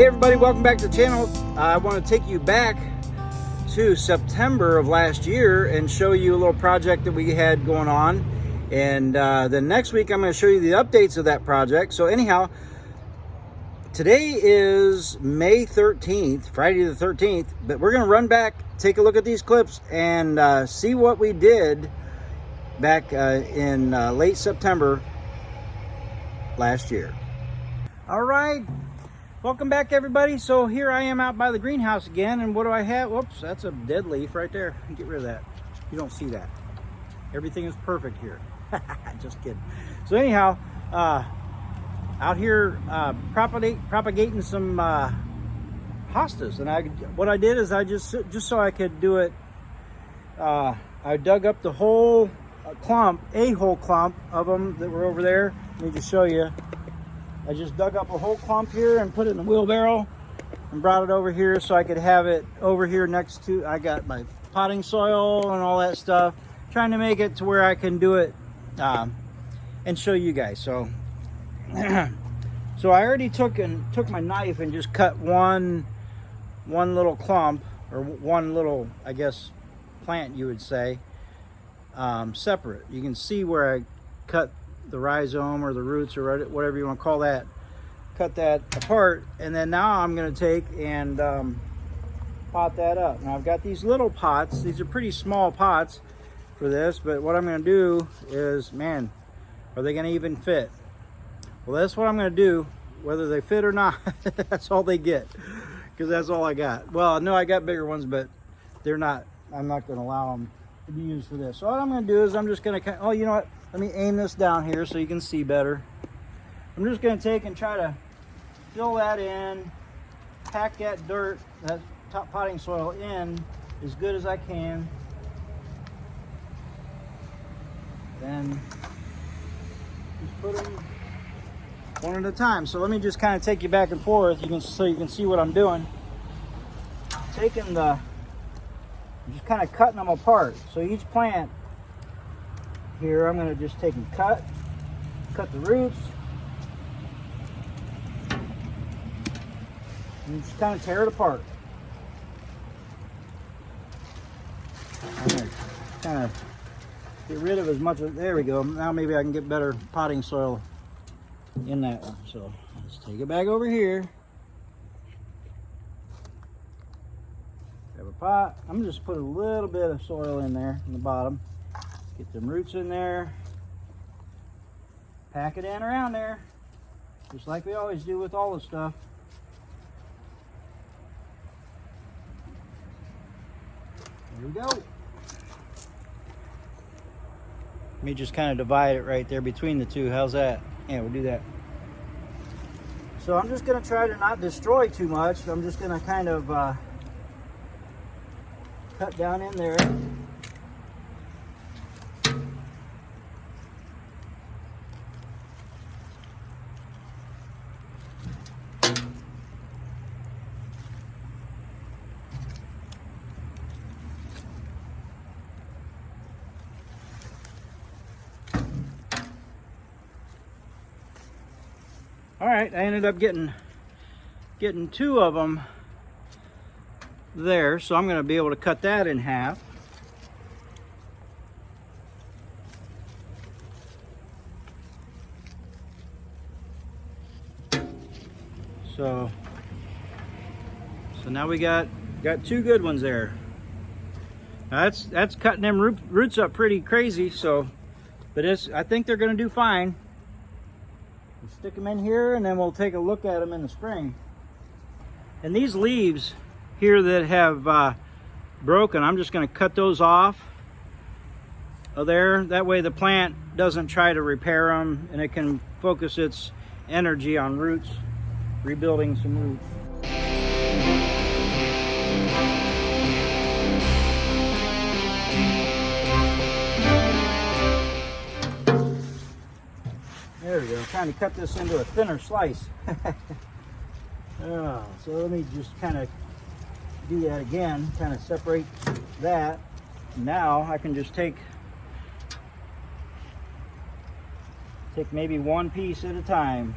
Hey everybody, welcome back to the channel. I want to take you back to September of last year and show you a little project that we had going on. And then next week I'm going to show you the updates of that project. So anyhow, today is May 13th, Friday the 13th, but we're going to run back, take a look at these clips and see what we did back in late September last year. All right. Welcome back everybody. So here I am out by the greenhouse again, and what do I have? Whoops, that's a dead leaf right there. Get rid of that. You don't see that. Everything is perfect here. Just kidding. So anyhow, out here propagating some hostas, and what I did is I just so I could do it, I dug up the whole whole clump of them that were over there. Let me just show you. I just dug up a whole clump here and put it in a wheelbarrow and brought it over here so I could have it over here next to, I got my potting soil and all that stuff, trying to make it to where I can do it and show you guys. So so I already took my knife and just cut one little clump, or one little, I guess, plant you would say, separate. You can see where I cut the rhizome or the roots or whatever you want to call that, cut that apart. And then now I'm going to take and pot that up. Now I've got these little pots. These are pretty small pots for this, but what I'm going to do is, man, are they going to even fit? Well, that's what I'm going to do, whether they fit or not. That's all they get, because that's all I got. Well, no, I got bigger ones, but I'm not going to allow them to be used for this. So what I'm going to do is I'm just going to, oh, you know what? Let me aim this down here so you can see better. I'm just going to take and try to fill that in, pack that dirt, that top potting soil in as good as I can. Then just put them one at a time. So let me just kind of take you back and forth, so you can see what I'm doing. I'm just kind of cutting them apart. So each plant here, I'm going to just take and cut the roots, and just kind of tear it apart. I'm going to kind of get rid of as much of, there we go. Now maybe I can get better potting soil in that one. So let's take it back over here. Grab a pot. I'm just put a little bit of soil in there in the bottom. Get them roots in there, pack it in around there, just like we always do with all the stuff. There we go. Let me just kind of divide it right there between the two. How's that? Yeah, we'll do that. So I'm just going to try to not destroy too much. I'm just going to kind of cut down in there. All right, I ended up getting two of them there, so I'm going to be able to cut that in half. So now we got two good ones there. Now that's cutting them roots up pretty crazy. So, but I think they're going to do fine. We'll stick them in here, and then we'll take a look at them in the spring. And these leaves here that have broken, I'm just going to cut those off of there. That way the plant doesn't try to repair them, and it can focus its energy on roots, rebuilding some roots. There we go. I'm trying to cut this into a thinner slice. So let me just kind of do that again, kind of separate that. Now I can just take maybe one piece at a time.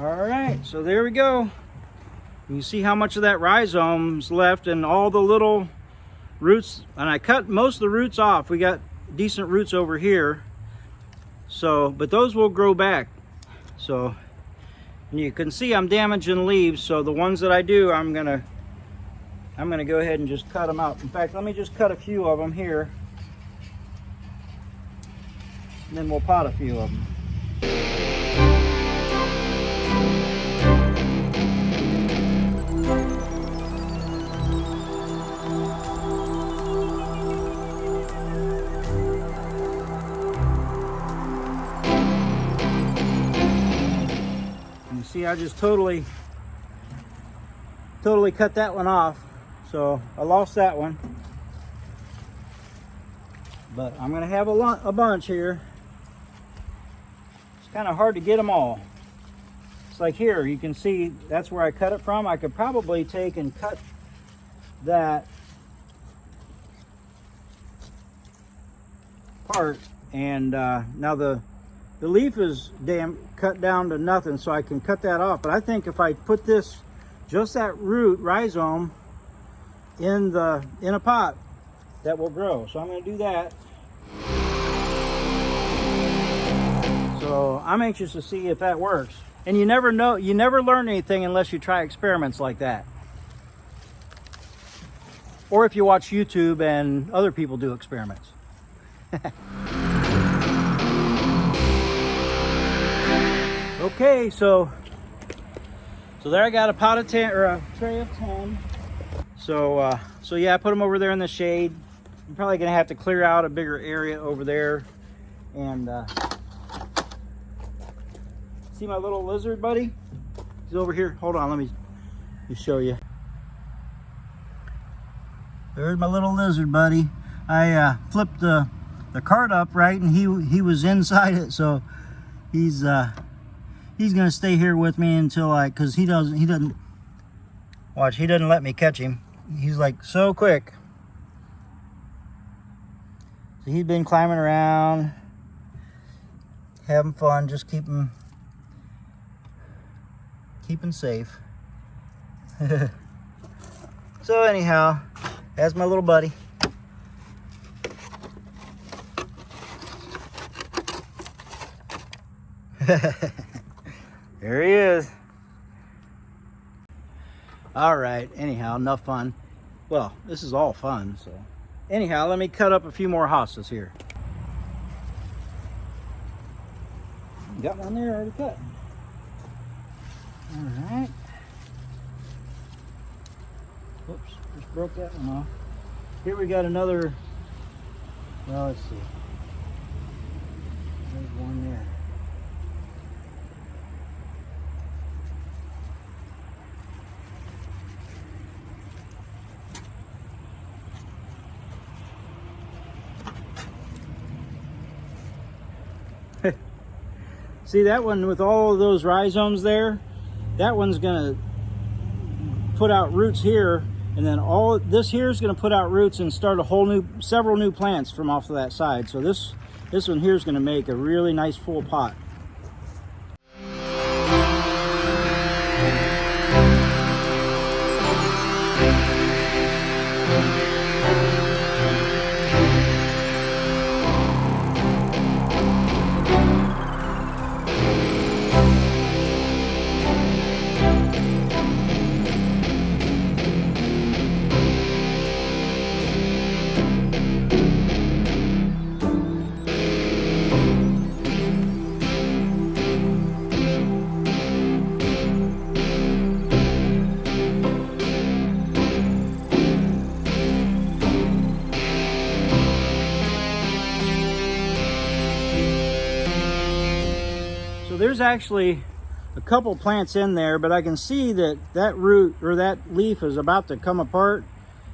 All right, so there we go. You see how much of that rhizome's left and all the little roots, and I cut most of the roots off. We got decent roots over here. So, but those will grow back. So, and you can see I'm damaging leaves, so the ones that I do, I'm gonna go ahead and just cut them out. In fact, let me just cut a few of them here, and then we'll pot a few of them. See, I just totally cut that one off, so I lost that one, but I'm gonna have a bunch here. It's kind of hard to get them all. It's like here, you can see that's where I cut it from. I could probably take and cut that part, and now the leaf is cut down to nothing, so I can cut that off. But I think if I put this, just that root rhizome, in a pot, that will grow. So I'm going to do that. So I'm anxious to see if that works. And you never know, you never learn anything unless you try experiments like that. Or if you watch YouTube and other people do experiments. Okay, so there I got a pot of 10, or a tray of 10. So yeah, I put them over there in the shade. I'm probably gonna have to clear out a bigger area over there. And see my little lizard buddy? He's over here. Hold on, let me show you. There's my little lizard buddy. I flipped the cart up right, and he was inside it, so he's gonna stay here with me until cause he doesn't watch, he doesn't let me catch him. He's like so quick. So he's been climbing around, having fun, just keeping safe. So anyhow, that's my little buddy. There he is. All right, anyhow, enough fun. Well, this is all fun, so. Anyhow, let me cut up a few more hostas here. Got one there already cut. All right. Whoops, just broke that one off. Here we got another, well, let's see. There's one there. See that one with all of those rhizomes there? That one's gonna put out roots here, and then all this here is gonna put out roots and start several new plants from off of that side. So this one here is gonna make a really nice full pot. There's actually a couple plants in there, but I can see that root or that leaf is about to come apart.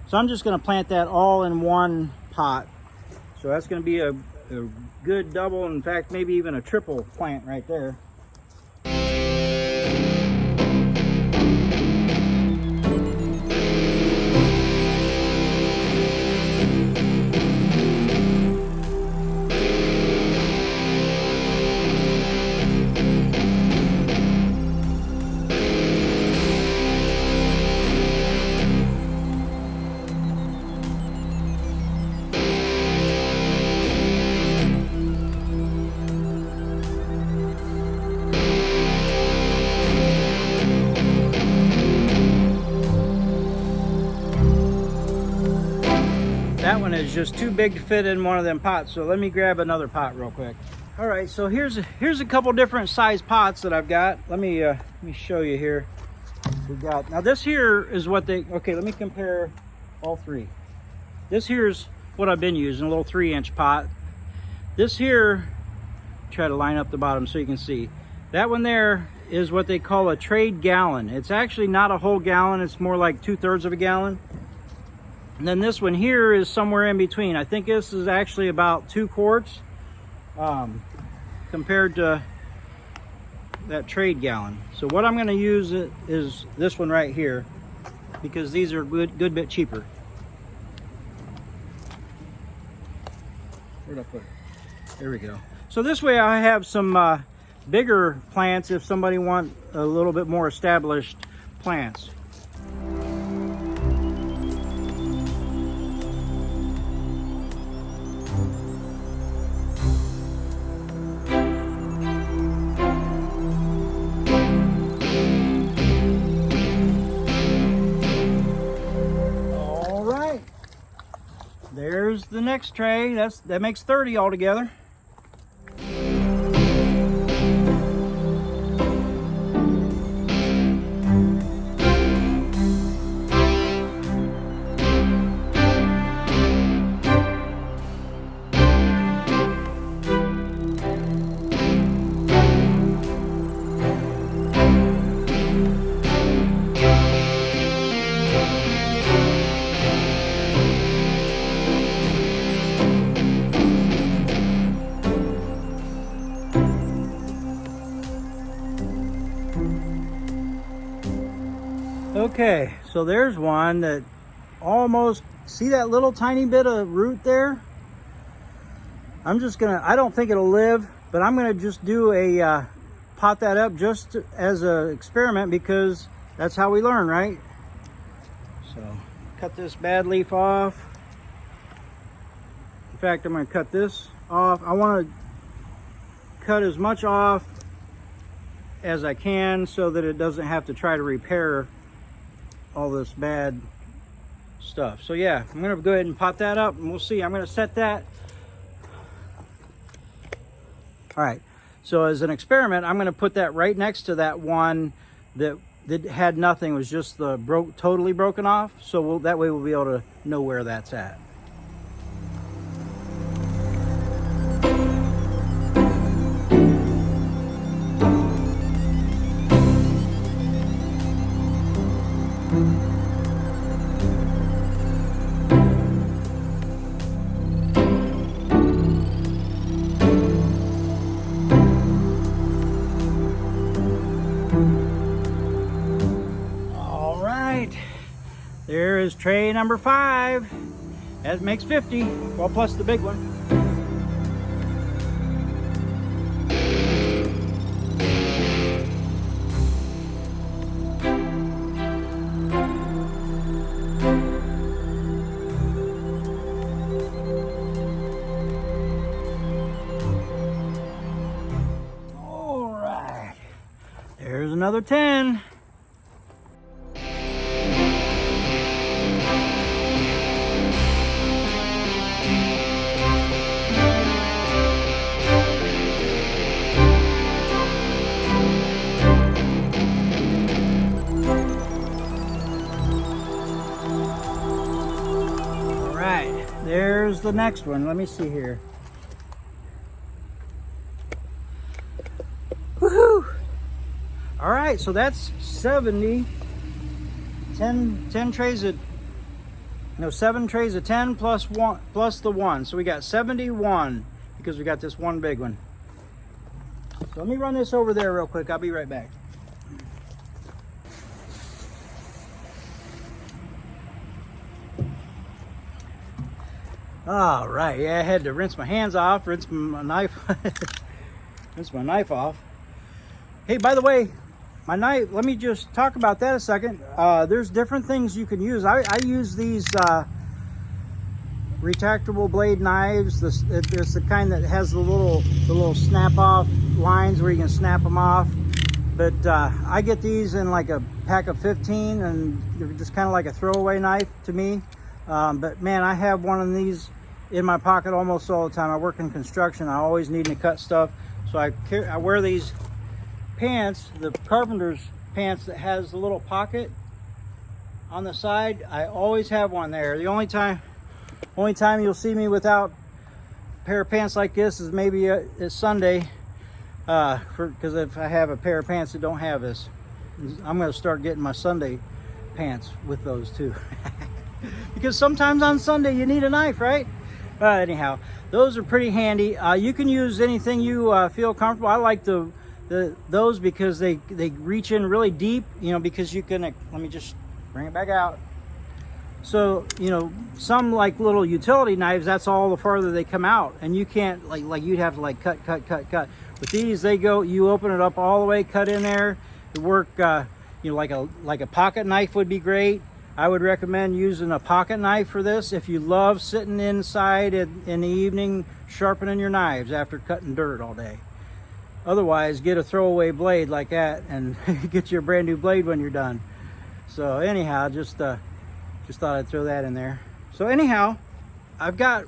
So I'm just going to plant that all in one pot. So that's going to be a good double, in fact, maybe even a triple plant right there. that one is just too big to fit in one of them pots. So let me grab another pot real quick. All right, so here's a couple different size pots that I've got. Let me show you here. We got, now this here is what they, okay, let me compare all three. This here's what I've been using, a little 3-inch pot. This here, try to line up the bottom so you can see. That one there is what they call a trade gallon. It's actually not a whole gallon, it's more like 2/3 of a gallon. And then this one here is somewhere in between. I think this is actually about 2 quarts compared to that trade gallon. So what I'm going to use is this one right here, because these are good bit cheaper. Where'd I put it? There we go. So this way I have some bigger plants if somebody wants a little bit more established plants. There's the next tray. That makes 30 altogether. Okay, so there's one that almost, see that little tiny bit of root there? I'm just gonna, I don't think it'll live, but I'm gonna just do a pot that up just as an experiment, because that's how we learn, right? So cut this bad leaf off. In fact, I'm gonna cut this off. I want to cut as much off as I can so that it doesn't have to try to repair all this bad stuff. So yeah, I'm gonna go ahead and pot that up and we'll see. I'm gonna set that. All right, so as an experiment, I'm gonna put that right next to that one that had nothing, was just the totally broken off. So that way we'll be able to know where that's at. There is tray number 5. That makes 50, well, plus the big one. All right, there's another 10. There's the next one. Let me see here. Woohoo! All right, so that's 70. 10 trays of, no, 7 trays of 10 plus the 1. So we got 71 because we got this one big one. So let me run this over there real quick. I'll be right back. All right, yeah, I had to rinse my hands off, rinse my knife, rinse my knife off. Hey, by the way, my knife, let me just talk about that a second. There's different things you can use. I use these retractable blade knives. It's the kind that has the little snap off lines where you can snap them off. But I get these in like a pack of 15, and they're just kind of like a throwaway knife to me. But man, I have one of these in my pocket almost all the time. I work in construction. I always need to cut stuff. So I wear these pants, the carpenter's pants that has a little pocket on the side. I always have one there. The only time you'll see me without a pair of pants like this is maybe it's Sunday, because if I have a pair of pants that don't have this, I'm going to start getting my Sunday pants with those too. Because sometimes on Sunday you need a knife, right? Anyhow, those are pretty handy. You can use anything you feel comfortable. I like those because they reach in really deep, you know, because you can, let me just bring it back out. So, you know, some like little utility knives, that's all the farther they come out, and you can't like you'd have to like cut. With these, they go, you open it up all the way, cut in there. It work, you know, like a pocket knife would be great. I would recommend using a pocket knife for this if you love sitting inside in the evening sharpening your knives after cutting dirt all day. Otherwise, get a throwaway blade like that and get you a brand new blade when you're done. So anyhow, just thought I'd throw that in there. So anyhow, I've got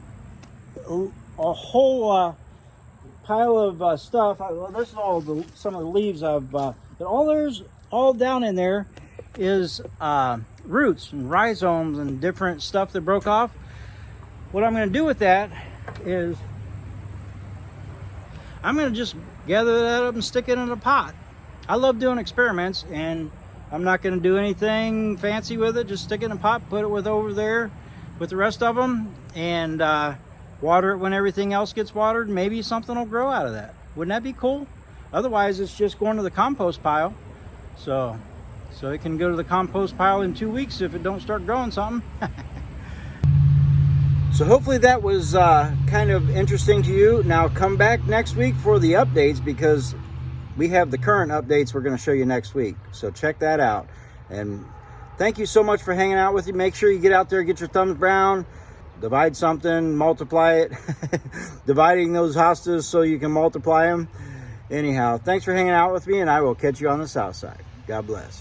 a whole pile of stuff. Well, this is all some of the leaves I've but all down in there is roots and rhizomes and different stuff that broke off. What I'm going to do with that is I'm going to just gather that up and stick it in a pot. I love doing experiments, and I'm not going to do anything fancy with it. Just stick it in a pot, put it over there with the rest of them, and water it when everything else gets watered. Maybe something will grow out of that. Wouldn't that be cool? Otherwise, it's just going to the compost pile. So it can go to the compost pile in 2 weeks if it don't start growing something. So hopefully that was kind of interesting to you. Now come back next week for the updates, because we have the current updates we're going to show you next week. So check that out. And thank you so much for hanging out with you. Make sure you get out there, get your thumbs brown, divide something, multiply it. Dividing those hostas so you can multiply them. Anyhow, thanks for hanging out with me, and I will catch you on the south side. God bless.